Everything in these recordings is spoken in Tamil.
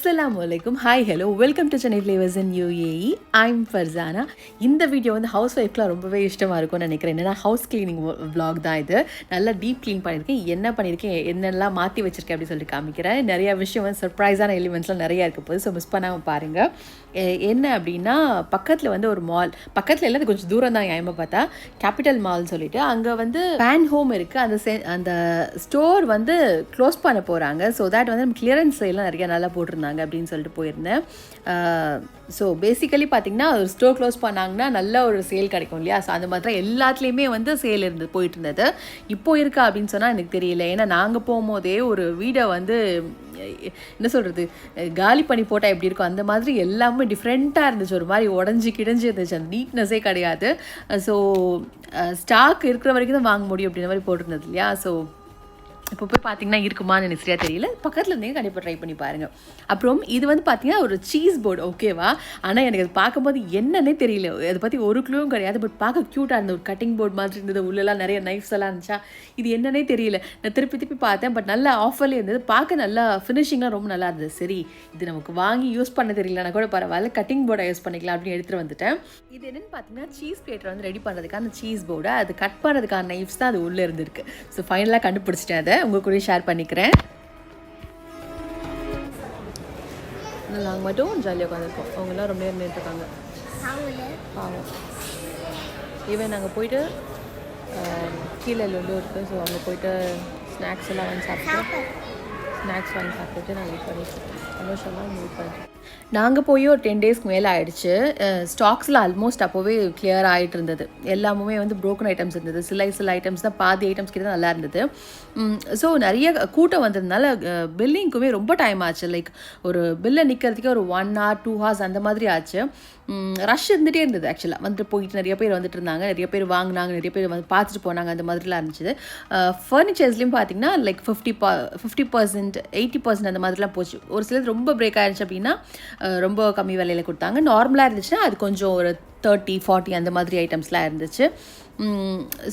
Assalamu alaikum. Hi, hello. Welcome to ZanaVlogs in UAE. I'm Farzana. இந்த வீடியோ வந்து ஹவுஸ் ஒய்ஃப்க்குலாம் ரொம்பவே இஷ்டமாக இருக்கும்னு நினைக்கிறேன். என்னென்னா ஹவுஸ் கிளீனிங் vlog தான் இது. நல்லா டீப் க்ளீன் பண்ணியிருக்கேன். என்ன பண்ணியிருக்கேன், என்னெல்லாம் மாற்றி வச்சிருக்கேன் அப்படின்னு சொல்லிட்டு காமிக்கிறேன். நிறையா விஷயம் வந்து சர்ப்ரைஸான எலிமெண்ட்ஸ்லாம் நிறையா இருக்க போது. ஸோ மிஸ் பண்ணாமல் பாருங்கள். என்ன அப்படின்னா பக்கத்தில் வந்து ஒரு மால், பக்கத்தில் இல்லை, கொஞ்சம் தூரம் தான் ஏமா பார்த்தா கேபிட்டல் மால்னு சொல்லிட்டு அங்கே வந்து பேன் ஹோம் இருக்குது. அந்த ஸ்டோர் வந்து க்ளோஸ் பண்ண போகிறாங்க. ஸோ தேட் வந்து நம்ம கிளியரன்ஸ் எல்லாம் நிறையா நல்லா போட்டிருந்தாங்க அப்படின்னு சொல்லிட்டு போயிருந்தேன். ஸோ பேசிக்கலி பார்த்திங்கன்னா ஒரு ஸ்டோர் க்ளோஸ் பண்ணாங்கன்னா நல்ல ஒரு சேல் கிடைக்கும் இல்லையா? ஸோ அந்த மாதிரி எல்லாத்துலேயுமே வந்து சேல் போயிட்டு இருந்தது. இப்போது இருக்கா அப்படின்னு சொன்னால் எனக்கு தெரியல. ஏன்னா நாங்கள் போகும்போதே ஒரு வீடை வந்து என்ன சொல்கிறது, காலி பண்ணி போட்டால் எப்படி இருக்கும் அந்த மாதிரி எல்லாமே டிஃப்ரெண்ட்டாக இருந்துச்சு. ஒரு மாதிரி உடஞ்சி கிடஞ்சி இருந்துச்சு. அந்த நீட்னஸே கிடையாது. ஸோ ஸ்டாக் இருக்கிற வரைக்கும் தான் வாங்க முடியும் அப்படின்ற மாதிரி போட்டிருந்தது இல்லையா? ஸோ இப்போ போய் பார்த்தீங்கன்னா இருக்குமான்னு எனக்கு சரியாக தெரியல. பக்கத்தில் இருந்தே கண்டிப்பாக ட்ரை பண்ணி பாருங்கள். அப்புறம் இது வந்து பார்த்தீங்கன்னா ஒரு சீஸ் போர்டு, ஓகேவா? ஆனால் எனக்கு அது பார்க்கும்போது என்னன்னே தெரியல, அதை பற்றி ஒரு க்ளூவும் கிடையாது. பட் பார்க்க க்யூட்டாக இருந்தது. ஒரு கட்டிங் போர்டு மாதிரி இருந்தது. உள்ளெல்லாம் நிறைய நைஃப்ஸ் எல்லாம் இருந்துச்சா, இது என்னன்னே தெரியல. நான் திருப்பி பார்த்தேன். பட் நல்லா ஆஃபர்லேயே இருந்தது. பார்க்க நல்லா ஃபினிஷிங்லாம் ரொம்ப நல்லா இருந்தது. சரி, இது நமக்கு வாங்கி யூஸ் பண்ண தெரியலனா கூட பரவாயில்ல, கட்டிங் போர்டை யூஸ் பண்ணிக்கலாம் அப்படின்னு எடுத்துகிட்டு வந்துட்டேன். இது என்னென்னு பார்த்தீங்கன்னா சீஸ் பிளேட்டை வந்து ரெடி பண்ணுறதுக்கான சீஸ் போர்டு, அது கட் பண்ணுறதுக்கான நைஃப்ஸ் தான் அது உள்ளே இருந்திருக்கு. ஸோ ஃபைனலாக கண்டுபிடிச்சிட்டேன். அதை உங்கள் கூட ஷேர் பண்ணிக்கிறேன். நாங்கள் மட்டும் ஜாலியாக உட்காந்துருக்கோம். அவங்களாம் ரொம்ப நேரம் நின்றுருக்காங்க. பாவம். ஈவன் நாங்கள் போயிட்டு கீழே லொல்லு இருக்குது. ஸோ அங்கே போயிட்டு ஸ்நாக்ஸ் எல்லாம் வாங்கி சாப்பிட்டுட்டு நான் வெயிட் பண்ணிட்டு சந்தோஷமாக வெயிட் பண்ணிட்டு நாங்கள் போய் ஒரு 10 டேஸ்க்கு மேலே ஆகிடுச்சு. ஸ்டாக்ஸில் ஆல்மோஸ்ட் அப்போவே கிளியர் ஆகிட்டு இருந்தது. எல்லாமே வந்து ப்ரோக்கன் ஐட்டம்ஸ் இருந்தது. சில ஐட்டம்ஸ் தான், பாதி ஐட்டம்ஸ் கிட்ட தான் நல்லா இருந்தது. ஸோ நிறைய கூட்டம் வந்ததுனால பில்லிங்க்குமே ரொம்ப டைம் ஆச்சு. லைக் ஒரு பில்லை நிற்கிறதுக்கே ஒரு 1 hour 2 hours அந்த மாதிரி ஆச்சு. ரஷ் இருந்துகிட்டே இருந்தது. ஆக்சுவலாக வந்துட்டு போயிட்டு நிறைய பேர் வந்துட்டு இருந்தாங்க, நிறைய பேர் வாங்கினாங்க, நிறைய பேர் வந்து பார்த்துட்டு போனாங்க. அந்த மாதிரிலாம் இருந்துச்சு. ஃபர்னிச்சர்ஸ்லேயும் பார்த்தீங்கன்னா லைக் 50% 80% அந்த மாதிரிலாம் போச்சு. ஒரு சிலது ரொம்ப பிரேக் ஆகிடுச்சு அப்படின்னா ரொம்ப கம்மி விலையில் கொடுத்தாங்க. நார்மலாக இருந்துச்சுன்னா அது கொஞ்சம் ஒரு 30-40 அந்த மாதிரி ஐட்டம்ஸ்லாம் இருந்துச்சு.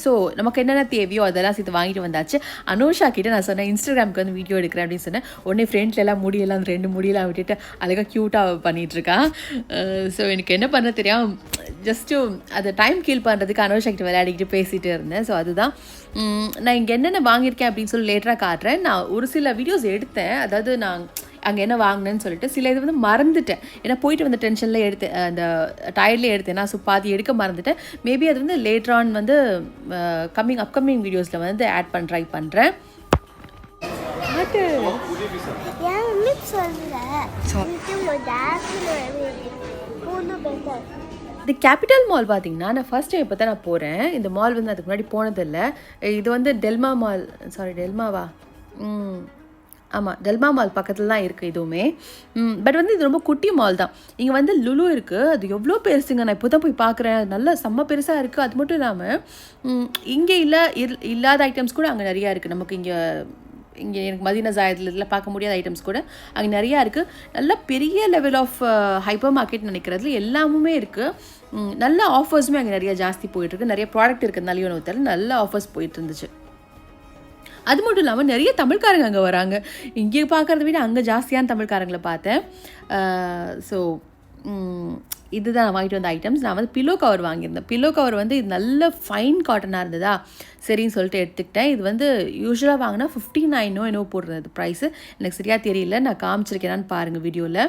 ஸோ நமக்கு என்னென்ன தேவையோ அதெல்லாம் சேர்த்து வாங்கிட்டு வந்தாச்சு. அனுஷா கிட்டே நான் சொன்னேன் இன்ஸ்டாகிராமுக்கு வந்து வீடியோ எடுக்கிறேன் அப்படின்னு சொன்னேன். உடனே ஃப்ரெண்ட்லலாம் முடியெல்லாம் 2 முடியெல்லாம் விட்டுட்டு அழகாக க்யூட்டாக பண்ணிகிட்ருக்கான். ஸோ எனக்கு என்ன பண்ண தெரியும், ஜஸ்ட்டு அதை டைம் கீல் பண்ணுறதுக்கு அனுஷா கிட்ட விளையாடிக்கிட்டு பேசிகிட்டு இருந்தேன். ஸோ அதுதான் நான் இங்கே என்னென்ன வாங்கியிருக்கேன் அப்படின்னு சொல்லி லேட்டராக காட்டுறேன். நான் ஒரு சில வீடியோஸ் எடுத்தேன். அதாவது நான் அங்கே என்ன வாங்கினேன்னு சொல்லிட்டு சில இது வந்து மறந்துட்டேன். ஏன்னா போயிட்டு வந்த டென்ஷனில் எடுத்தேன், அந்த டயர்ட்லேயே எடுத்தேன். ஸோ பாதி எடுக்க மறந்துட்டேன். மேபி அது வந்து லேட்டர் ஆன் வந்து அப்கமிங் வீடியோஸில் வந்து ஆட் பண்ண ட்ரை பண்ணுறேன். இந்த கேபிட்டல் மால் பார்த்தீங்கன்னா நான் ஃபர்ஸ்ட் டைம் இப்போ தான் நான் போகிறேன். இந்த மால் வந்து அதுக்கு முன்னாடி போனதில்லை. இது வந்து டெல்மாவா? ஆமாம், டெல்மா மால் பக்கத்தில் தான் இருக்குது இதுவுமே. பட் வந்து இது ரொம்ப குட்டி மால் தான். இங்கே வந்து லுலு இருக்குது. அது எவ்வளோ பெருசுங்க, நான் இப்போ தான் போய் பார்க்குறேன். நல்லா செம்ம பெருசாக இருக்குது. அது மட்டும் இல்லாமல் இங்கே இல்லாத ஐட்டம்ஸ் கூட அங்கே நிறையா இருக்குது. நமக்கு இங்கே எனக்கு மதீனா ஜாயத்தில் பார்க்க முடியாத ஐட்டம்ஸ் கூட அங்கே நிறையா இருக்குது. நல்ல பெரிய லெவல் ஆஃப் ஹைப்பர் மார்க்கெட் நினைக்கிறதுல எல்லாமே இருக்குது. நல்ல ஆஃபர்ஸுமே அங்கே நிறையா ஜாஸ்தி போயிட்டுருக்கு. நிறைய ப்ராடக்ட் இருக்கிறதுனாலையும் ஒருத்தர் நல்ல ஆஃபர்ஸ் போயிட்டு இருந்துச்சு. அது மட்டும் இல்லாமல் நிறைய தமிழ்காரங்க அங்கே வராங்க. இங்கே பார்க்குறத விட அங்கே ஜாஸ்தியான தமிழ்காரங்களை பார்த்தேன். ஸோ இதுதான் நான் வாங்கிட்டு வந்த ஐட்டம்ஸ். நான் வந்து பில்லோ கவர் வாங்கியிருந்தேன். பில்லோ கவர் வந்து இது நல்ல ஃபைன் காட்டனாக இருந்ததா, சரின்னு சொல்லிட்டு எடுத்துக்கிட்டேன். இது வந்து யூஸ்வலாக வாங்கினா 59 என்னவோ போடுறது ப்ரைஸு. எனக்கு சரியாக தெரியல, நான் காமிச்சிருக்கேனான்னு பாருங்கள் வீடியோவில்.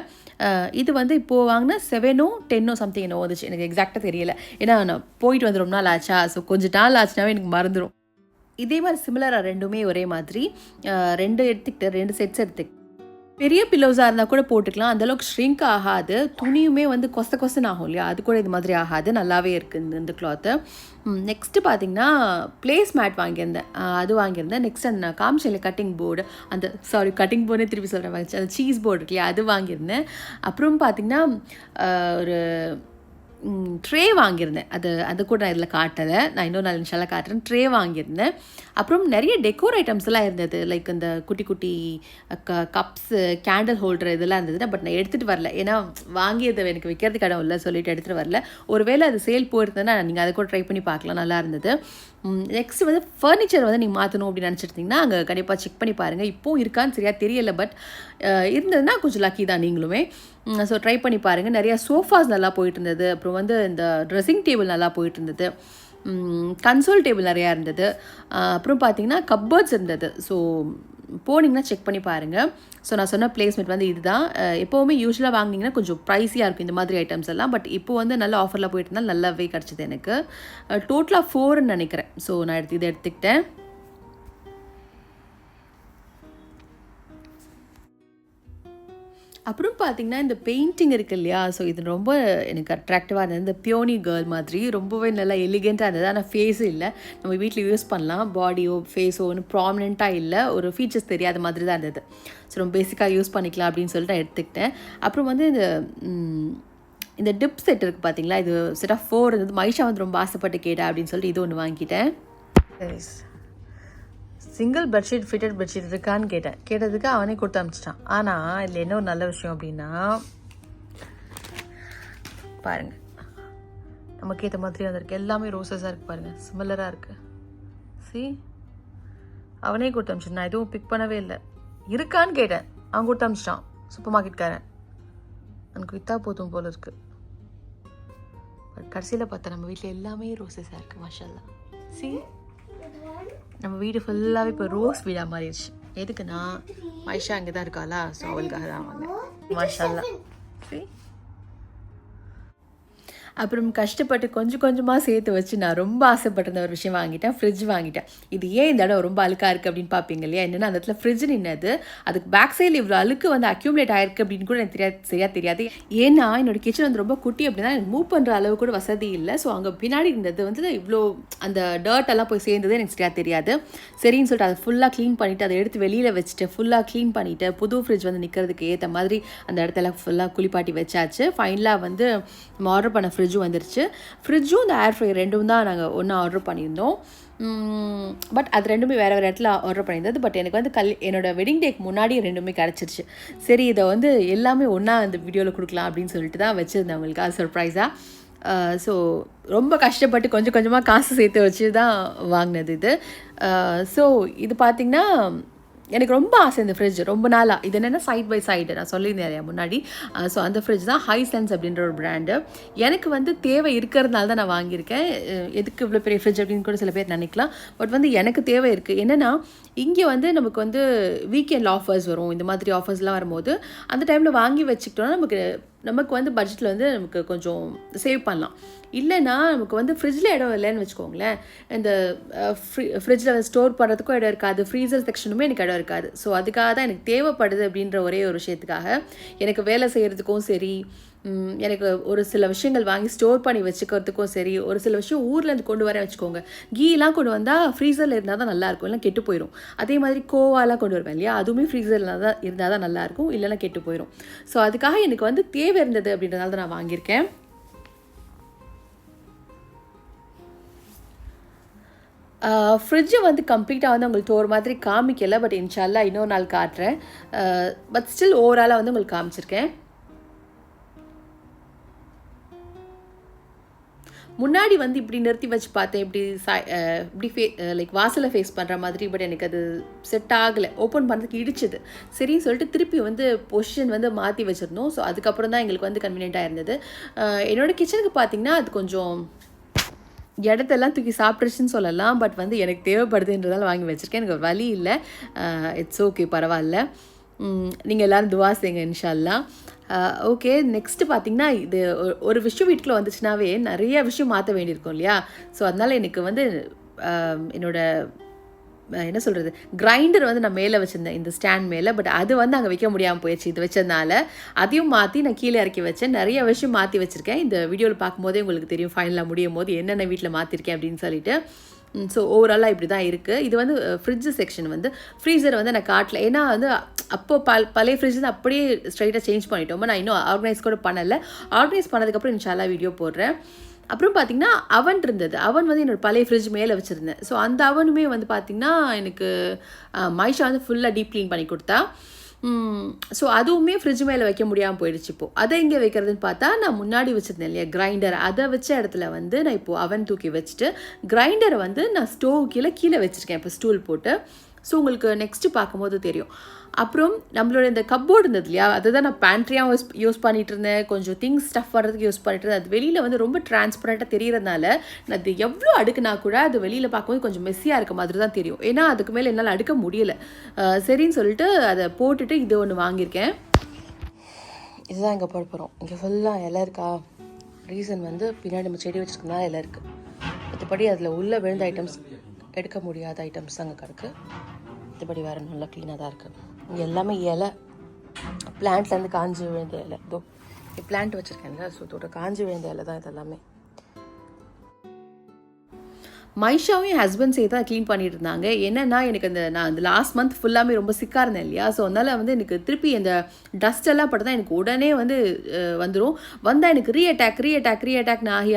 இது வந்து இப்போது வாங்கினா 7 10 சம்திங் என்னவோ வந்துச்சு. எனக்கு எக்ஸாக்டாக தெரியல. ஏன்னா நான் போயிட்டு வந்து ரொம்ப நாள் ஆச்சா. ஸோ கொஞ்சம் நாள் ஆச்சுனாவே எனக்கு மறந்துடும். இதே மாதிரி சிமிலராக ரெண்டுமே ஒரே மாதிரி 2 செட்ஸ் எடுத்துக்கிட்டேன். பெரிய பில்லோஸாக இருந்தால் கூட போட்டுக்கலாம். அந்தளவுக்கு ஷ்ரிங்க் ஆகாது. துணியுமே வந்து கொசன்னு ஆகும் இல்லையா, அது கூட இது மாதிரி ஆகாது. நல்லாவே இருக்குது இந்த கிளாத்து. நெக்ஸ்ட்டு பார்த்திங்கன்னா பிளேஸ் மேட் வாங்கியிருந்தேன். அது வாங்கியிருந்தேன். நெக்ஸ்ட் அந்த நான் காமிச்சேன் கட்டிங் போர்டு, கட்டிங் போர்டே திருப்பி சொல்கிறேன், வாங்கிச்சு அந்த சீஸ் போர்டு இல்லையா, அது வாங்கியிருந்தேன். அப்புறம் பார்த்திங்கன்னா ஒரு ட்ரே வாங்கியிருந்தேன். அது கூட நான் இதில் காட்டலை, நான் இன்னொரு நாள் இன்ஷால்லா காட்டுறேன். ட்ரே வாங்கியிருந்தேன். அப்புறம் நிறைய டெக்கோர் ஐட்டம்ஸ்லாம் இருந்தது, லைக் இந்த குட்டி குட்டி கப்ஸு, கேண்டில் ஹோல்டர் இதெல்லாம் இருந்தது. பட் நான் எடுத்துகிட்டு வரல, ஏன்னா வாங்கியதை எனக்கு விற்கிறதுக்கு இடம் இல்லை சொல்லிட்டு எடுத்துகிட்டு வரல. ஒருவேளை அது சேல் போயிருந்ததுன்னா நீங்கள் அதை கூட ட்ரை பண்ணி பார்க்கலாம், நல்லா இருந்தது. நெக்ஸ்ட் வந்து ஃபர்னிச்சர் வந்து நீங்கள் மாற்றணும் அப்படின்னு நினச்சிருந்தீங்கன்னா அங்கே கண்டிப்பாக செக் பண்ணி பாருங்கள். இப்போவும் இருக்கான்னு சரியாக தெரியலை, பட் இருந்ததுன்னா கொஞ்சம் லக்கி தான் நீங்களுமே. ஸோ ட்ரை பண்ணி பாருங்கள். நிறையா சோஃபாஸ் நல்லா போயிட்டு இருந்தது. அப்புறம் வந்து இந்த ட்ரெஸ்ஸிங் டேபிள் நல்லா போயிட்டு இருந்தது. கன்சோல் டேபிள் நிறையா இருந்தது. அப்புறம் பார்த்தீங்கன்னா கப்பர்ட்ஸ் இருந்தது. ஸோ போனீங்கன்னா செக் பண்ணி பாருங்கள். ஸோ நான் சொன்ன பிளேஸ்மெண்ட் வந்து இதுதான். எப்போவுமே யூஸ்வலாக வாங்கினீங்கன்னா கொஞ்சம் ப்ரைஸியாக இருக்கும் இந்த மாதிரி ஐட்டம்ஸ் எல்லாம். பட் இப்போ வந்து நல்ல ஆஃபரில் போயிட்டு இருந்தால் நல்லாவே கிடச்சிது எனக்கு. டோட்டலாக 4ன்னு நினைக்கிறேன். ஸோ நான் இதை எடுத்துக்கிட்டேன். அப்புறம் பார்த்திங்கன்னா இந்த பெயிண்டிங் இருக்குது இல்லையா, ஸோ இது ரொம்ப எனக்கு அட்ராக்டிவாக இருந்தது. இந்த பியோனி கேர்ள் மாதிரி ரொம்பவே நல்லா எலிகெண்ட்டாக இருந்தது. ஆனால் ஃபேஸும் இல்லை, நம்ம வீட்டில் யூஸ் பண்ணலாம். பாடியோ ஃபேஸோ ஒன்று ப்ராமினெண்ட்டாக இல்லை, ஒரு ஃபீச்சர்ஸ் தெரியாத மாதிரி தான் இருந்தது. ஸோ ரொம்ப பேசிக்காக யூஸ் பண்ணிக்கலாம் அப்படின்னு சொல்லிட்டு நான் எடுத்துக்கிட்டேன். அப்புறம் வந்து இந்த டிப் செட் இருக்குது பார்த்தீங்களா, இது செட் ஆஃப் 4 இருந்தது. மைஷா வந்து ரொம்ப ஆசைப்பட்டு கேட்டா அப்படின்னு சொல்லிட்டு இது ஒன்று வாங்கிட்டேன். சிங்கிள் பெட்ஷீட் ஃபிட்டட் பெட்ஷீட் இருக்கான்னு கேட்டதுக்கு அவனே கொடுத்து அனுப்பிச்சிட்டான். ஆனால் இதில் என்ன ஒரு நல்ல விஷயம் அப்படின்னா, பாருங்கள் நமக்கு ஏற்ற மாதிரி வந்திருக்கு. எல்லாமே ரோசஸாக இருக்குது பாருங்கள், சிமிலராக இருக்குது. அவனே கொடுத்து அனுப்பிச்சிட்டான். நான் எதுவும் பிக் பண்ணவே இல்லை. இருக்கான்னு கேட்டேன், அவன் கொடுத்து அனுப்பிச்சிட்டான். சூப்பர் மார்க்கெட்காரன் எனக்கு விற்றா போதும் போல இருக்குது. பட் கடைசியில் பார்த்தா நம்ம வீட்டில் எல்லாமே ரோசஸாக இருக்குது. மாஷாஅல்லாஹ். நம்ம வீடு ஃபுல்லாகவே இப்போ ரோஸ் வீடாக மாறிடுச்சு. எதுக்குன்னா மைஷா அங்கே தான் இருக்காளா, ஸோ அவளுக்காக தான் வாங்க. மாஷாஅல்லாஹ். அப்புறம் கஷ்டப்பட்டு கொஞ்சம் கொஞ்சமாக சேர்த்து வச்சு நான் ரொம்ப ஆசைப்பட்டிருந்த ஒரு விஷயம் வாங்கிட்டேன். ஃப்ரிட்ஜ் வாங்கிட்டேன். இது ஏன் இந்த இடம் ரொம்ப அழுக்காக இருக்குது அப்படின்னு பார்ப்பீங்க இல்லையா, என்னென்னா அந்த இடத்துல ஃப்ரிட்ஜ் நின்னது. அதுக்கு பேக் சைடில் இவ்வளோ அழுக்கு வந்து அக்யூமுலேட் ஆகிருக்கு அப்படின்னு கூட எனக்கு சரியாக தெரியாது. ஏன்னா என்னோடய கிச்சன் வந்து ரொம்ப குட்டி அப்படின்னா எனக்கு மூவ் பண்ணுற அளவு கூட வசதி இல்லை. ஸோ அங்கே பின்னாடி இருந்தது வந்து இவ்வளோ அந்த டர்ட்டெல்லாம் போய் சேர்ந்தது எனக்கு சரியாக தெரியாது. சரின்னு சொல்லிட்டு அதை ஃபுல்லாக க்ளீன் பண்ணிவிட்டு அதை எடுத்து வெளியில் வச்சுட்டு ஃபுல்லாக க்ளீன் பண்ணிவிட்டு புது ஃப்ரிட்ஜ் வந்து நிற்கிறதுக்கு ஏற்ற மாதிரி அந்த இடத்துல ஃபுல்லாக குளிப்பாட்டி வச்சாச்சு. ஃபைனலாக வந்து நம்ம ஆர்டர் பண்ண ஃப்ரிட்ஜும் வந்துருச்சு. ஃப்ரிட்ஜும் இந்த ஏர் ஃப்ரையர் ரெண்டும் தான் நாங்கள் ஒன்றா ஆர்டர் பண்ணியிருந்தோம். பட் அது ரெண்டுமே வேறு வேறு இடத்துல ஆர்டர் பண்ணியிருந்தது. பட் எனக்கு வந்து என்னோட வெட்டிங் டேக்கு முன்னாடி ரெண்டுமே கிடச்சிருச்சு. சரி இதை வந்து எல்லாமே ஒன்றா அந்த வீடியோவில் கொடுக்கலாம் அப்படின்னு சொல்லிட்டு தான் வச்சுருந்தேன் உங்களுக்கு அது சர்ப்ரைஸாக. ஸோ ரொம்ப கஷ்டப்பட்டு கொஞ்சம் கொஞ்சமாக காசு சேர்த்து வச்சு தான் வாங்கினது இது. ஸோ இது பார்த்திங்கன்னா எனக்கு ரொம்ப ஆசை இந்த ஃப்ரிட்ஜ் ரொம்ப நாளாக. இது என்னென்னா சைட் பை சைடு நான் சொல்லியிருந்தேன் முன்னாடி. ஸோ அந்த ஃப்ரிட்ஜ் தான் ஹைசென்ஸ் அப்படின்ற ஒரு பிராண்டு. எனக்கு வந்து தேவை இருக்கிறதுனால தான் நான் வாங்கியிருக்கேன். எதுக்கு இவ்வளோ பெரிய ஃப்ரிட்ஜ் அப்படின்னு கூட சில பேர் நினைக்கலாம். பட் வந்து எனக்கு தேவை இருக்குது. என்னென்னா இங்கே வந்து நமக்கு வந்து வீக்கெண்ட் ஆஃபர்ஸ் வரும். இந்த மாதிரி ஆஃபர்ஸ்லாம் வரும்போது அந்த டைமில் வாங்கி வச்சுக்கிட்டோன்னா நமக்கு வந்து பட்ஜெட்டில் வந்து நமக்கு கொஞ்சம் சேவ் பண்ணலாம். இல்லைன்னா நமக்கு வந்து ஃப்ரிட்ஜில் இடம் இல்லைன்னு வச்சுக்கோங்களேன், இந்த ஃப்ரிட்ஜில் ஸ்டோர் பண்ணுறதுக்கும் இடம் இருக்காது, ஃப்ரீசர் செக்ஷனுமே எனக்கு இடம் இருக்காது. ஸோ அதுக்காக தான் எனக்கு தேவைப்படுது அப்படின்ற ஒரே ஒரு விஷயத்துக்காக எனக்கு வேலை செய்கிறதுக்கும் சரி, எனக்கு ஒரு சில விஷயங்கள் வாங்கி ஸ்டோர் பண்ணி வச்சுக்கிறதுக்கும் சரி, ஒரு சில விஷயம் ஊர்லேருந்து கொண்டு வரேன் வச்சுக்கோங்க, கீலாம் கொண்டு வந்தால் ஃப்ரீசரில் இருந்தால் தான் நல்லாயிருக்கும், இல்லைனா கெட்டு போயிடும். அதே மாதிரி கோவாலாம் கொண்டு வருவேன் இல்லையா, அதுவுமே ஃப்ரீசரில் தான் இருந்தால் தான் நல்லாயிருக்கும், இல்லைனா கெட்டு போயிடும். ஸோ அதுக்காக எனக்கு வந்து தேவை இருந்தது அப்படின்றதால தான் நான் வாங்கியிருக்கேன். ஃப்ரிட்ஜை வந்து கம்ப்ளீட்டாக வந்து உங்களுக்கு டோர் மாதிரி காமிக்கலை. பட் இன்ஷால்லா இன்னொரு நாள் காட்டுறேன். பட் ஸ்டில் ஓவராலாக வந்து உங்களுக்கு காமிச்சிருக்கேன். முன்னாடி வந்து இப்படி நிறுத்தி வச்சு பார்த்தேன், இப்படி லைக் வாசலை ஃபேஸ் பண்ணுற மாதிரி. பட் எனக்கு அது செட் ஆகலை, ஓப்பன் பண்ணுறதுக்கு இடிச்சது. சரின்னு சொல்லிட்டு திருப்பி வந்து பொசிஷன் வந்து மாற்றி வச்சுருந்தோம். ஸோ அதுக்கப்புறம் தான் எங்களுக்கு வந்து கன்வீனியண்ட்டாக இருந்தது. என்னோடய கிச்சனுக்கு பார்த்திங்கன்னா அது கொஞ்சம் இடத்தெல்லாம் தூக்கி சாப்பிட்ருச்சுன்னு சொல்லலாம். பட் வந்து எனக்கு தேவைப்படுதுன்றதால வாங்கி வச்சுருக்கேன். எனக்கு ஒரு வழி இல்லை. இட்ஸ் ஓகே, பரவாயில்ல. நீங்கள் எல்லோரும் துவா செய்யுங்க இன்ஷால்லா. ஓகே, நெக்ஸ்ட்டு பார்த்திங்கன்னா இது ஒரு விஷயம் வீட்டுக்குள்ளே வந்துச்சுனாவே நிறைய விஷயம் மாற்ற வேண்டியிருக்கும் இல்லையா. ஸோ அதனால் எனக்கு வந்து என்ன சொல்கிறது, கிரைண்டர் வந்து நான் மேலே வச்சுருந்தேன் இந்த ஸ்டாண்ட் மேலே. பட் அது வந்து அங்கே வைக்க முடியாமல் போயிடுச்சு இது வச்சதுனால. அதையும் மாற்றி நான் கீழே இறக்கி வச்சேன். நிறைய விஷயம் மாற்றி வச்சுருக்கேன். இந்த வீடியோவில் பார்க்கும்போதே உங்களுக்கு தெரியும் ஃபைனலாக முடியும் போது என்னென்ன வீட்டில் மாற்றிருக்கேன் அப்படின்னு சொல்லிட்டு. ஸோ ஓவராலாக இப்படி தான் இருக்குது. இது வந்து ஃப்ரிட்ஜ் செக்ஷன் வந்து ஃப்ரீசர் வந்து நான் காட்டல, ஏன்னா வந்து அப்போ பழைய ஃப்ரிட்ஜ் வந்து அப்படியே ஸ்ட்ரைட்டாக சேஞ்ச் பண்ணிட்டோம். நான் இன்னும் ஆர்கனைஸ் கூட பண்ணலை. ஆர்கனைஸ் பண்ணதுக்கப்புறம் இன்ஷால்லா வீடியோ போடுறேன். அப்புறம் பார்த்திங்கன்னா அவன் இருந்தது. அவன் வந்து என்னோடய பழைய ஃப்ரிட்ஜ் மேலே வச்சுருந்தேன். ஸோ அந்த அவனுமே வந்து பார்த்திங்கன்னா எனக்கு மைஷா வந்து ஃபுல்லாக டீப் க்ளீன் பண்ணி கொடுத்தா. ஸோ அதுவுமே ஃப்ரிட்ஜ் மேலே வைக்க முடியாமல் போயிடுச்சு. இப்போது அதை எங்கே வைக்கிறதுன்னு பார்த்தா, நான் முன்னாடி வச்சுருந்தேன் இல்லையா கிரைண்டர், அதை வச்ச இடத்துல வந்து நான் இப்போது அவன் தூக்கி வச்சுட்டு கிரைண்டரை வந்து நான் ஸ்டோவ் கீழே வச்சுருக்கேன் இப்போ ஸ்டூல் போட்டு. ஸோ உங்களுக்கு நெக்ஸ்ட்டு பார்க்கும்போது தெரியும். அப்புறம் நம்மளோட இந்த கப்போர்டு இருந்தது இல்லையா, அதை தான் நான் பேண்ட்ரியாக யூஸ் பண்ணிகிட்டு இருந்தேன். கொஞ்சம் திங்ஸ் ஸ்டஃப் பண்ணுறதுக்கு யூஸ் பண்ணிட்டு இருந்தேன். அது வெளியில் வந்து ரொம்ப டிரான்ஸ்பரண்ட்டாக தெரியறதுனால நான் அது எவ்வளோ அடுக்குனா கூட அது வெளியில் பார்க்கும்போது கொஞ்சம் மெஸ்ஸியாக இருக்க மாதிரி தான் தெரியும். ஏன்னா அதுக்கு மேலே என்னால் அடுக்க முடியலை. சரின்னு சொல்லிட்டு அதை போட்டுட்டு இது ஒன்று வாங்கியிருக்கேன். இதுதான் இங்கே போட போகிறோம். இங்கே ஃபுல்லாக இலை இருக்கா, ரீசன் வந்து பின்னாடி நம்ம செடி வச்சுருக்கனால இலை இருக்குது. மற்றபடி அதில் உள்ள விழுந்த ஐட்டம்ஸ், எடுக்க முடியாத ஐட்டம்ஸ் அங்கே கிடக்கு. மற்றபடி வேறு நல்லா க்ளீனாக தான் இருக்குது. இங்கே எல்லாமே இலை, பிளான்ட்லேருந்து காஞ்சி விழுந்த இலை. இதோ பிளான்ட் வச்சுருக்கேன்ல, ஸோ இதோட காஞ்சி விழுந்த இலை தான் இதெல்லாமே. மைஷாவும் என் ஹஸ்பண்ட் சேர்த்து தான் க்ளீன் பண்ணிட்டு இருந்தாங்க. என்னென்னா எனக்கு நான் அந்த லாஸ்ட் மந்த் ஃபுல்லாமே ரொம்ப சிக்காக இருந்தேன் இல்லையா, ஸோ அதனால் வந்து எனக்கு திருப்பி அந்த டஸ்ட் எல்லாம் பட்டு தான் எனக்கு உடனே வந்து வந்துடும். வந்தால் எனக்கு ரீஅட்டாக்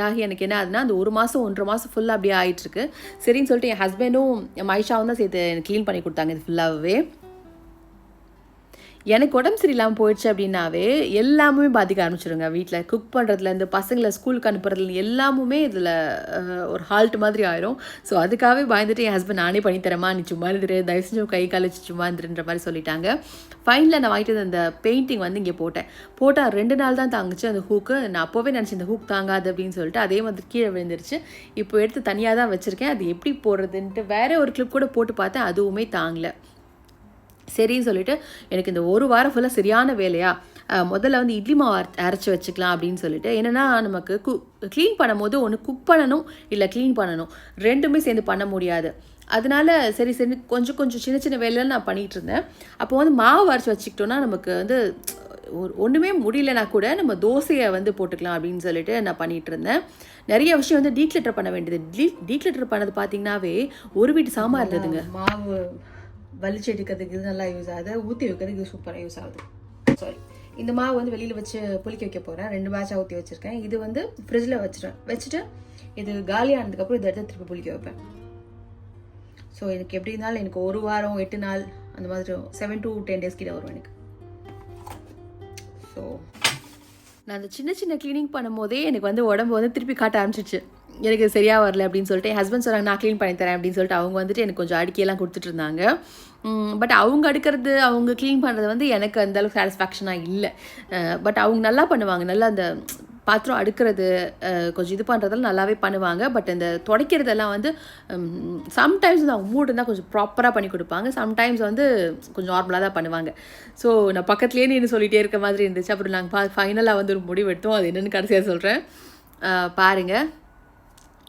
ஆகி எனக்கு என்ன ஆகுதுன்னா, அந்த 1 மாதம் 1.5 மாதம் ஃபுல்லாக அப்படியே ஆகிட்டுருக்கு. சரின்னு சொல்லிட்டு என் ஹஸ்பண்டும் மைஷாவும் தான் சேர்த்து எனக்கு க்ளீன் பண்ணி கொடுத்தாங்க இது ஃபுல்லாகவே. எனக்கு உடம்பு சரியில்லாமல் போயிடுச்சு அப்படின்னாவே எல்லாமே பாதிக்க ஆரம்பிச்சிடுங்க. வீட்டில் குக் பண்ணுறதுலேருந்து பசங்களை ஸ்கூலுக்கு அனுப்புறதுல எல்லாமுமே இதில் ஒரு ஹால்ட் மாதிரி ஆயிரும். ஸோ அதுக்காகவே பயந்துட்டு என் ஹஸ்பண்ட் நானே பண்ணித்தரமா, நீ சும்மா இருந்துரு, தயவு செஞ்சு கை காலிச்சு சும்மா இருந்துருன்ற மாதிரி சொல்லிட்டாங்க. ஃபைனலில் நான் வாங்கிட்டு அந்த பெயிண்டிங் வந்து இங்கே போட்டால் 2 நாள் தான் தாங்குச்சு அந்த ஹூக்கு. நான் அப்போவே நினச்சேன் இந்த ஹூக் தாங்காது அப்படின்னு சொல்லிட்டு, அதே மாதிரி கீழே விழுந்துருச்சு. இப்போ எடுத்து தனியாக தான் வச்சுருக்கேன். அது எப்படி போடுறதுன்ட்டு வேறு ஒரு கிளிப் கூட போட்டு பார்த்தேன், அதுவுமே தாங்கலை. சரின்னு சொல்லிட்டு எனக்கு இந்த 1 வாரம் ஃபுல்லாக சரியான வேலையா, முதல்ல வந்து இட்லி மாவு அரைச்சி வச்சுக்கலாம் அப்படின்னு சொல்லிட்டு. என்னென்னா நமக்கு க்ளீன் பண்ணும் போது ஒன்று குக் பண்ணணும், இல்லை க்ளீன் பண்ணணும், ரெண்டுமே சேர்ந்து பண்ண முடியாது. அதனால சரி கொஞ்சம் சின்ன வேலையெல்லாம் நான் பண்ணிகிட்டு இருந்தேன். அப்போ வந்து மாவு அரைச்சி வச்சுக்கிட்டோன்னா நமக்கு வந்து ஒன்றுமே முடியலனா கூட நம்ம தோசையை வந்து போட்டுக்கலாம் அப்படின்னு சொல்லிட்டு நான் பண்ணிகிட்டு இருந்தேன். நிறைய விஷயம் வந்து டீக்ளட்டர் பண்ண வேண்டியது. டீக்ளட்டர் பண்ணது பார்த்திங்கனாவே ஒரு வீட்டு சாமான் இருந்ததுங்க. மாவு வலிச்சு எடுக்கிறதுக்கு இது நல்லா யூஸ் ஆகுது, ஊற்றி வைக்கிறதுக்கு இது சூப்பராக யூஸ் ஆகுது. சாரி, இந்த மாவு வந்து வெளியில் வச்சு புளிக்க வைக்க போகிறேன். 2 பேட்சாக ஊற்றி வச்சுருக்கேன். இது வந்து ஃப்ரிட்ஜில் வச்சுட்டு இது காலியானதுக்கப்புறம் இதை எடுத்து திருப்பி புளிக்க வைப்பேன். ஸோ எனக்கு எப்படி இருந்தாலும் எனக்கு 1 வாரம் 8 நாள் அந்த மாதிரி 7 to 10 days கிட்ட வரும் எனக்கு. ஸோ நான் அந்த சின்ன க்ளீனிங் பண்ணும் போதே எனக்கு வந்து உடம்பு வந்து திருப்பி காட்ட ஆரம்பிச்சிச்சு. எனக்கு சரியாக வரல அப்படின்னு சொல்லிட்டு என் ஹஸ்பண்ட் சொன்னாங்க, நான் க்ளீன் பண்ணி தரேன் அப்படின்னு சொல்லிட்டு அவங்க வந்துட்டு எனக்கு கொஞ்சம் அடுக்கியெல்லாம் கொடுத்துட்டு இருந்தாங்க. பட் அவங்க அடுக்கிறது, அவங்க க்ளீன் பண்ணுறது வந்து எனக்கு அந்தளவுக்கு சாட்டிஸ்ஃபேக்ஷனாக இல்லை. பட் அவங்க நல்லா பண்ணுவாங்க. நல்லா அந்த பாத்திரம் அடுக்கிறது, கொஞ்சம் இது பண்ணுறதெல்லாம் நல்லாவே பண்ணுவாங்க. பட் இந்த துடைக்கிறதெல்லாம் வந்து சம்டைம்ஸ் வந்து அவங்க மூடு இருந்தால் கொஞ்சம் ப்ராப்பராக பண்ணி கொடுப்பாங்க. சம்டைம்ஸ் வந்து கொஞ்சம் நார்மலாக தான் பண்ணுவாங்க. ஸோ நான் பக்கத்துலேயே நின்று சொல்லிகிட்டே இருக்க மாதிரி இருந்துச்சு. அப்புறம் நாங்கள் ஃபைனலாக வந்து ஒரு முடிவு எடுத்தோம். அது என்னென்னு கடைசியாக சொல்கிறேன், பாருங்கள்.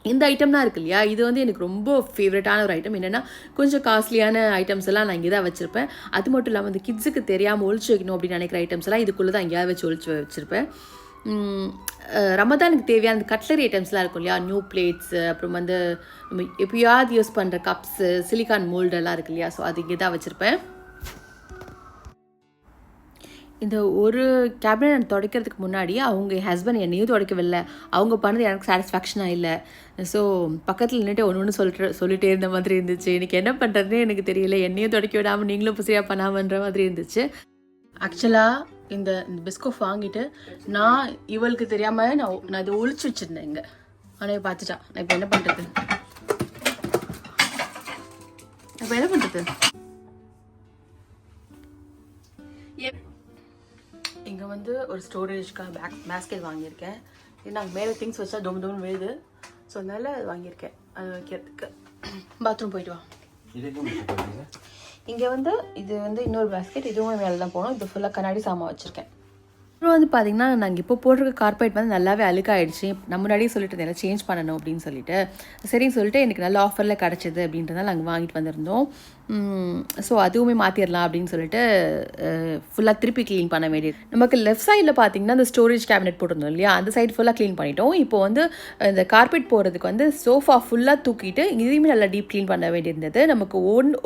இந்த ஐட்டம் தான் இருக்கு இல்லையா, இது வந்து எனக்கு ரொம்ப ஃபேவரட்டான ஒரு ஐட்டம். என்னென்னா கொஞ்சம் காஸ்ட்லியான ஐட்டம்ஸ் எல்லாம் நான் இங்கே தான் வச்சுருப்பேன். அது மட்டும் இல்லாமல் வந்து கிட்ஸுக்கு தெரியாமல் ஒழிச்சு வைக்கணும் அப்படின்னு நினைக்கிற ஐட்டம்ஸ் எல்லாம் இதுக்குள்ளே தான் எங்கேயாவது வச்சு ஒழிச்சு வச்சுருப்பேன். ரமதானுக்கு தேவையான கட்லரி ஐட்டம்ஸ்லாம் இருக்கும் இல்லையா, நியூ பிளேட்ஸு, அப்புறம் வந்து நம்ம எப்பயாவது யூஸ் பண்ணுற கப்ஸு, சிலிக்கான் மோல்டெல்லாம் இருக்கு இல்லையா, ஸோ அது இங்கே தான் வச்சுருப்பேன். இந்த ஒரு கேபினட் நான் துடைக்கிறதுக்கு முன்னாடி அவங்க என் ஹஸ்பண்ட் என்னையும் துடைக்கவில்லை. அவங்க பண்ணது எனக்கு சாட்டிஸ்ஃபேக்ஷனாக இல்லை. ஸோ பக்கத்தில் நின்றுட்டு ஒன்று சொல்லிட்டே இருந்த மாதிரி இருந்துச்சு. எனக்கு என்ன பண்ணுறதுன்னு எனக்கு தெரியல. என்னையும் துடைக்க விடாமல் நீங்களும் புசியாக பண்ணாமன்ற மாதிரி இருந்துச்சு. ஆக்சுவலாக இந்த பிஸ்கோஃப் வாங்கிட்டு நான் இவளுக்கு தெரியாமல் நான் இதை ஒழிச்சு வச்சுருந்தேன் இங்கே. ஆனால் பார்த்துட்டா. நான் இப்போ என்ன பண்ணுறது? இங்கே வந்து ஒரு ஸ்டோரேஜ்க்காக பேஸ்கெட் வாங்கியிருக்கேன். இது நாங்கள் மேலே திங்ஸ் வச்சா டொம்னு விழுது. ஸோ அதனால் அது வாங்கியிருக்கேன். அது வைக்கிறதுக்கு. பாத்ரூம் போயிட்டு வா. இங்கே வந்து இது வந்து இன்னொரு பேஸ்கெட், இதுவும் மேலே தான் போகணும். இது ஃபுல்லாக கண்ணாடி சாமான் வச்சுருக்கேன். அப்புறம் வந்து பார்த்திங்கன்னா நாங்கள் இப்போ போட்டிருக்க கார்பெட் வந்து நல்லாவே அழுக்காயிடுச்சு. நான் முன்னாடியே சொல்லிட்டு இருந்தேன் சேஞ்ச் பண்ணணும் அப்படின்னு சொல்லிட்டு. சரின்னு சொல்லிட்டு எனக்கு நல்ல ஆஃபரில் கிடச்சிது அப்படின்றதால நாங்கள் வாங்கிட்டு வந்திருந்தோம். ஸோ அதுவுமே மாற்றிடலாம் அப்படின்னு சொல்லிட்டு ஃபுல்லாக திருப்பி க்ளீன் பண்ண வேண்டியது. நமக்கு லெஃப்ட் சைடில் பார்த்தீங்கன்னா அந்த ஸ்டோரேஜ் கேபினெட் போட்டிருந்தோம் இல்லையா, அந்த சைடு ஃபுல்லாக க்ளீன் பண்ணிட்டோம். இப்போ வந்து இந்த கார்பெட் போகிறதுக்கு வந்து சோஃபா ஃபுல்லாக தூக்கிட்டு இதையுமே நல்லா டீப் க்ளீன் பண்ண வேண்டியிருந்தது. நமக்கு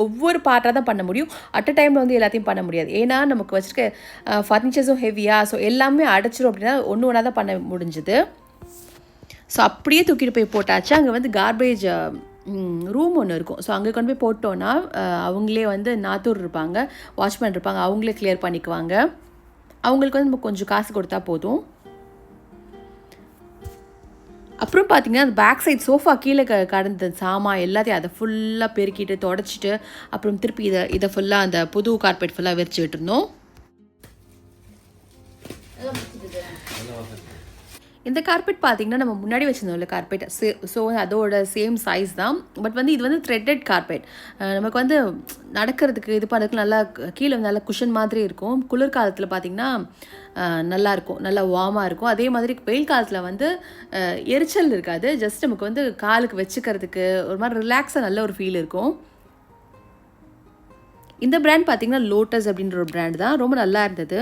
ஒவ்வொரு பார்ட்டாக தான் பண்ண முடியும். அட் அ டைமில் வந்து எல்லாத்தையும் பண்ண முடியாது. ஏன்னா நமக்கு வச்சுருக்க ஃபர்னிச்சர்ஸும் ஹெவியாக, ஸோ எல்லாமே அடைச்சிரும் அப்படின்னா ஒன்று ஒன்றா தான் பண்ண முடிஞ்சுது. ஸோ அப்படியே தூக்கிட்டு போய் போட்டாச்சு. அங்கே வந்து கார்பேஜ் ரூம் ஒன்று இருக்கும். ஸோ அங்கே கொண்டு போய் போட்டோன்னா அவங்களே வந்து நாத்தூர் இருப்பாங்க, வாட்ச்மேன் இருப்பாங்க, அவங்களே கிளியர் பண்ணிக்குவாங்க. அவங்களுக்கு வந்து நம்ம கொஞ்சம் காசு கொடுத்தா போதும். அப்புறம் பார்த்திங்கன்னா அந்த பேக் சைட் சோஃபா கீழே கடந்த சாமான் எல்லாத்தையும் அதை ஃபுல்லாக பெருக்கிட்டு தொடச்சிட்டு அப்புறம் திருப்பி இதை ஃபுல்லாக அந்த புது கார்பெட் ஃபுல்லாக விரிச்சு விட்டுருந்தோம். இந்த கார்பெட் பார்த்திங்கன்னா நம்ம முன்னாடி வச்சுருந்தோம்ல கார்பெட், ஸோ அதோட சேம் சைஸ் தான். பட் வந்து இது வந்து த்ரெட்டட் கார்பெட். நமக்கு வந்து நடக்கிறதுக்கு இது பண்ணுறதுக்கு நல்லா கீழே வந்து நல்லா குஷன் மாதிரி இருக்கும். குளிர்காலத்தில் பார்த்திங்கன்னா நல்லாயிருக்கும், நல்லா வார்மாக இருக்கும். அதே மாதிரி வெயில் காலத்தில் வந்து எரிச்சல் இருக்காது. ஜஸ்ட் நமக்கு வந்து காலுக்கு வச்சுக்கிறதுக்கு ஒரு மாதிரி ரிலாக்ஸாக நல்ல ஒரு ஃபீல் இருக்கும். இந்த பிராண்ட் பார்த்திங்கன்னா லோட்டஸ் அப்படின்ற ஒரு பிராண்ட் தான். ரொம்ப நல்லா இருந்தது.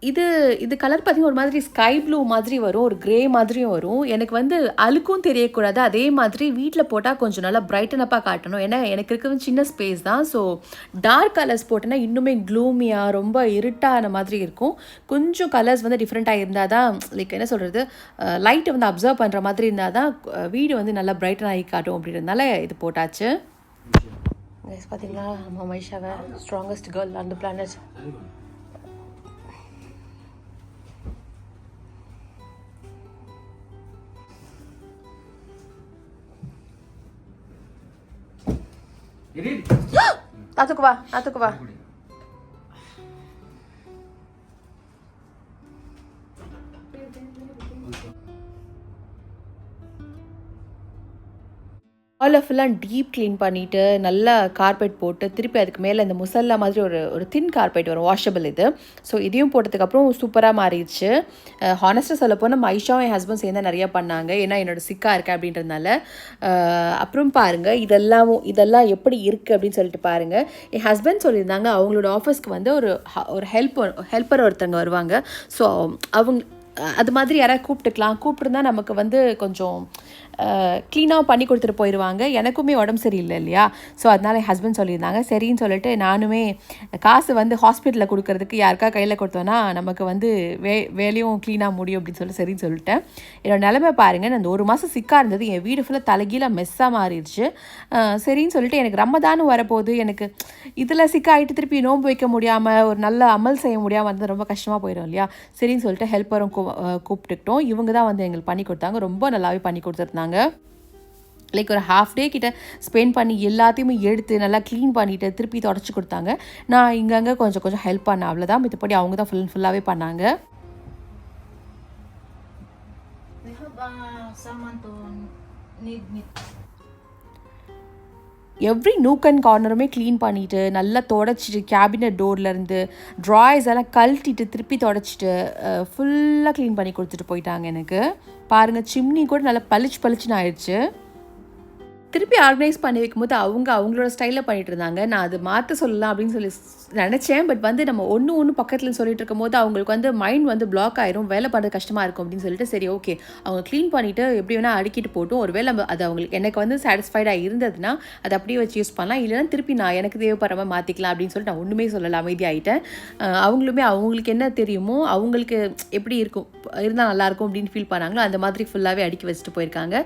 இது கலர் பார்த்திங்கன்னா ஒரு மாதிரி ஸ்கை ப்ளூ மாதிரி வரும், ஒரு க்ரே மாதிரியும் வரும். எனக்கு வந்து அழுக்கும் தெரியக்கூடாது, அதே மாதிரி வீட்டில் போட்டால் கொஞ்சம் நல்லா பிரைட்டனப்பாக காட்டணும். ஏன்னா எனக்கு இருக்கிறது சின்ன ஸ்பேஸ் தான். ஸோ டார்க் கலர்ஸ் போட்டோன்னா இன்னுமே க்ளூமியாக ரொம்ப இருட்டான மாதிரி இருக்கும். கொஞ்சம் கலர்ஸ் வந்து டிஃப்ரெண்ட்டாக இருந்தால் தான், லைக் என்ன சொல்கிறது, லைட்டை வந்து அப்சர்வ் பண்ணுற மாதிரி இருந்தால் தான் வீடு வந்து நல்லா பிரைட்டன் ஆகி காட்டும். அப்படின்றதுனால இது போட்டாச்சு. பார்த்தீங்களா, நம்ம மைஷாவை strongest girl on the planet. Natukuva. ஹாலை ஃபுல்லாக டீப் க்ளீன் பண்ணிவிட்டு நல்லா கார்பெட் போட்டு திருப்பி அதுக்கு மேலே இந்த முசல்லா மாதிரி ஒரு தின் கார்பெட் வரும், வாஷபிள் இது. ஸோ இதையும் போட்டதுக்கப்புறம் சூப்பராக மாறிடுச்சு. ஹானஸ்ட்டாக சொல்லப்போனால் நம்ம ஐஷாவும் என் ஹஸ்பண்ட் சேர்ந்து நிறையா பண்ணாங்க. ஏன்னா என்னோடய சிக்காக இருக்கேன் அப்படின்றதுனால. அப்புறம் பாருங்கள், இதெல்லாம் எப்படி இருக்குது அப்படின்னு சொல்லிட்டு பாருங்கள். என் ஹஸ்பண்ட் சொல்லியிருந்தாங்க அவங்களோட ஆஃபீஸ்க்கு வந்து ஒரு ஹெல்ப்பர் ஒருத்தங்க வருவாங்க. ஸோ அது மாதிரி யாராவது கூப்பிட்டுருந்தா நமக்கு வந்து கொஞ்சம் க்ளீனாக பண்ணி கொடுத்துட்டு போயிடுவாங்க. எனக்குமே உடம்பு சரியில்லை இல்லையா, ஸோ அதனால் என் ஹஸ்பண்ட் சொல்லியிருந்தாங்க. சரின்னு சொல்லிட்டு நானுமே காசு வந்து ஹாஸ்பிட்டலில் கொடுக்கறதுக்கு யாருக்கா கையில் கொடுத்தோன்னா நமக்கு வந்து வேலையும் க்ளீனாக முடியும் அப்படின்னு சரின்னு சொல்லிட்டேன். என்னோடய நிலைமை பாருங்கள், நான் அந்த ஒரு மாதம் சிக்காக இருந்தது, என் வீடு ஃபுல்லாக தலைகீழ மெஸ்ஸாக மாறிடுச்சு. சரின்னு சொல்லிட்டு எனக்கு ரமதானும் வரப்போகுது, எனக்கு இதில் சிக்காகிட்டு திருப்பி நோன்பு வைக்க முடியாமல் ஒரு நல்ல அமல் செய்ய முடியாமல் இருந்தால் ரொம்ப கஷ்டமாக போயிடும் இல்லையா. சரின்னு சொல்லிட்டு ஹெல்ப்பரும் கூப்பிட்டுக்கிட்டோம். இவங்க தான் வந்து எங்களுக்கு பண்ணி கொடுத்தாங்க. ரொம்ப நல்லாவே பண்ணி கொடுத்துருந்தாங்க. லைக் ஒரு ஹாஃப் டே கிட்ட ஸ்பெண்ட் பண்ணி எல்லாத்தையுமே எடுத்து நல்லா க்ளீன் பண்ணிவிட்டு திருப்பி தொடச்சி கொடுத்தாங்க. நான் இங்கங்கே கொஞ்சம் ஹெல்ப் பண்ணேன், அவ்வளோதான். மற்றபடி அவங்க தான் ஃபுல்லாகவே பண்ணாங்க. எவ்ரி நூக் அண்ட் கார்னருமே க்ளீன் பண்ணிவிட்டு நல்லா தொடச்சிட்டு கேபினட் டோர்லேருந்து ட்ராயர்ஸ் எல்லாம் கழட்டிட்டு திருப்பி தொடச்சிட்டு ஃபுல்லாக க்ளீன் பண்ணி கொடுத்துட்டு போயிட்டாங்க. எனக்கு பாருங்கள், சிம்னி கூட நல்லா பளிச்சுன்னு ஆயிடுச்சு. திருப்பி ஆர்கனைஸ் பண்ணி வைக்கும்போது அவங்களோட ஸ்டைலில் பண்ணிகிட்டு இருந்தாங்க. நான் அது மாற்ற சொல்லலாம் அப்படின்னு சொல்லி நினச்சேன். பட் வந்து நம்ம ஒன்று பக்கத்தில் சொல்லிட்டு இருக்கும்போது அவங்களுக்கு வந்து மைண்ட் வந்து பிளாக் ஆயிரும், வேலை பண்ணுறது கஷ்டமாக இருக்கும் அப்படின்னு சொல்லிட்டு சரி ஓகே அவங்க க்ளீன் பண்ணிவிட்டு எப்படி வேணால் அடுக்கிட்டு போட்டும், ஒரு வேலை அது அவங்களுக்கு எனக்கு வந்து சாட்டிஸ்ஃபைடாக இருந்ததுன்னா அதை அப்படியே வச்சு யூஸ் பண்ணலாம், இல்லைன்னா திருப்பி நான் எனக்கு தேவைப்படுற மாதிரி மாற்றிக்கலாம் அப்படின்னு சொல்லிட்டு நான் ஒன்றுமே சொல்லலை, அமைதியாகிட்டேன். அவங்களுமே அவங்களுக்கு என்ன தெரியுமோ அவங்களுக்கு எப்படி இருக்கும் இருந்தால் நல்லாயிருக்கும் அப்படின்னு ஃபீல் பண்ணாங்களோ அந்த மாதிரி ஃபுல்லாகவே அடுக்கி வச்சுட்டு போயிருக்காங்க.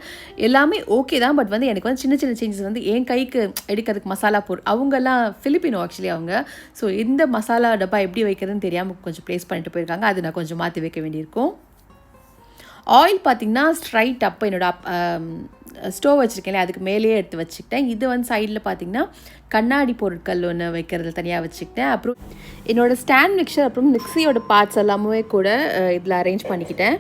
எல்லாமே ஓகே தான். பட் வந்து எனக்கு வந்து சின்ன சேஞ்சஸ் வந்து என் கைக்கு எடுக்கிறதுக்கு மசாலா அவங்கெல்லாம் ஃபிலிப்பினோ ஆக்சுவலி அவங்க. ஸோ இந்த மசாலா டப்பா எப்படி வைக்கிறதுன்னு தெரியாமல் கொஞ்சம் ப்ளேஸ் பண்ணிட்டு போயிருக்காங்க. அது நான் கொஞ்சம் மாற்றி வைக்க வேண்டியிருக்கும். ஆயில் பார்த்திங்கன்னா ஸ்ட்ரைட் அப்போ என்னோட ஸ்டோவ் வச்சுருக்கேன், அதுக்கு மேலேயே எடுத்து வச்சுக்கிட்டேன். இது வந்து சைடில் பார்த்திங்கன்னா கண்ணாடி பொருட்கள் ஒன்று வைக்கிறதுல தனியாக வச்சுக்கிட்டேன். அப்புறம் என்னோடய ஸ்டாண்ட் மிக்சர் அப்புறம் மிக்ஸியோட பார்ட்ஸ் எல்லாமே கூட இதில் அரேஞ்ச் பண்ணிக்கிட்டேன்.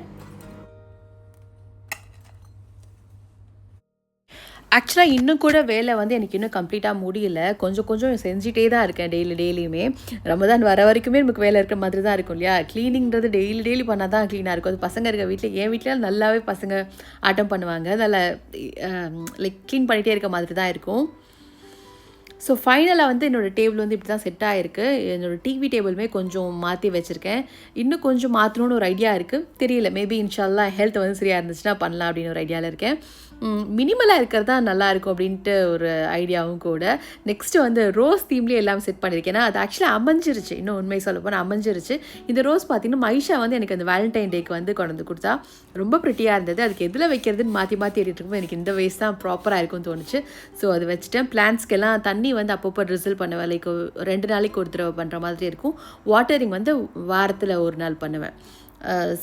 ஆக்சுவலாக இன்னும் கூட வேலை வந்து எனக்கு இன்னும் கம்ப்ளீட்டாக முடியல. கொஞ்சம் கொஞ்சம் செஞ்சுட்டே தான் இருக்கேன் டெய்லியுமே. ரமதான் வர வரைக்குமே நமக்கு வேலை இருக்கிற மாதிரி தான் இருக்கும் இல்லையா? க்ளீனிங்கிறது டெய்லி பண்ணால் தான் க்ளீனாக இருக்கும். அது பசங்க இருக்க வீட்டில் என் வீட்டில் நல்லாவே பசங்க ஆட்டம் பண்ணுவாங்க. நல்லா லைக் க்ளீன் பண்ணிகிட்டே இருக்க மாதிரி தான் இருக்கும். ஸோ ஃபைனலாக வந்து என்னோடய டேபிள் வந்து இப்படி தான் செட் ஆகிருக்கு. என்னோடய டிவி டேபிளுமே கொஞ்சம் மாற்றி வச்சுருக்கேன். இன்னும் கொஞ்சம் மாற்றணுன்னு ஒரு ஐடியா இருக்குது. தெரியல, மேபி இன்ஷால்லா ஹெல்த் வந்து சரியாக இருந்துச்சுன்னா பண்ணலாம் அப்படின்னு ஒரு ஐடியாவில் இருக்கேன். மினிமலாக இருக்கிறது தான் நல்லாயிருக்கும் அப்படின்ட்டு ஒரு ஐடியாவும் கூட. நெக்ஸ்ட்டு வந்து ரோஸ் தீம்லேயே எல்லாம் செட் பண்ணியிருக்கேன். ஏன்னா அது ஆக்சுவலாக அமைஞ்சிருச்சு. இன்னும் உண்மை சொல்ல போனால் அமைஞ்சிருச்சு. இந்த ரோஸ் பார்த்திங்கன்னா மைஷா வந்து எனக்கு அந்த வேலண்டைன் டேக்கு வந்து கொண்டு வந்து கொடுத்தா ரொம்ப ப்ரிட்டியாக இருந்தது. அதுக்கு எதில் வைக்கிறதுன்னு மாற்றி எடுத்துகிட்டு இருக்கும்போது எனக்கு இந்த வேஸ் தான் ப்ராப்பராக இருக்கும்னு தோணுச்சு. ஸோ அது வச்சுட்டேன். பிளான்ஸ்க்கெல்லாம் தண்ணி வந்து அப்பப்போ ட்ரிசில் பண்ணுவேன். லைக் 2 நாளைக்கு ஒரு தடவை பண்ணுற மாதிரி இருக்கும். வாட்டரிங் வந்து வாரத்தில் ஒரு நாள் பண்ணுவேன்.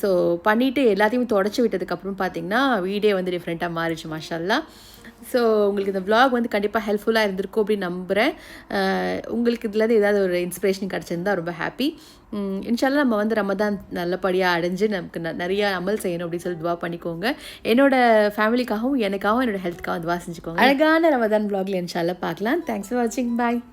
ஸோ பண்ணிவிட்டு எல்லாத்தையும் தொடச்சி விட்டதுக்கப்புறம் பார்த்திங்கன்னா வீடே வந்து டிஃப்ரெண்ட்டாக மாறிடுச்சு மாஷாஅல்லாஹ். ஸோ உங்களுக்கு இந்த vlog வந்து கண்டிப்பாக ஹெல்ப்ஃபுல்லாக இருந்திருக்கும் அப்படின்னு நம்புகிறேன். உங்களுக்கு இதுலேருந்து ஏதாவது ஒரு இன்ஸ்பிரேஷன் கிடச்சிருந்தா ரொம்ப ஹாப்பி. இன்ஷால்லா நம்ம வந்து ரமதான் நல்லபடியாக அடைஞ்சு நமக்கு நிறைய அமல் செய்யணும் அப்படின்னு சொல்லி துவா பண்ணிக்கோங்க. என்னோடய ஃபேமிலிக்காகவும் எனக்காகவும் என்னோடய ஹெல்த்துக்காகவும் துவா செஞ்சுக்கோங்க. அழகான ரமதான் vlogல இன்ஷால்லா பார்க்கலாம். தேங்க்ஸ் ஃபார் வாட்சிங். பாய்.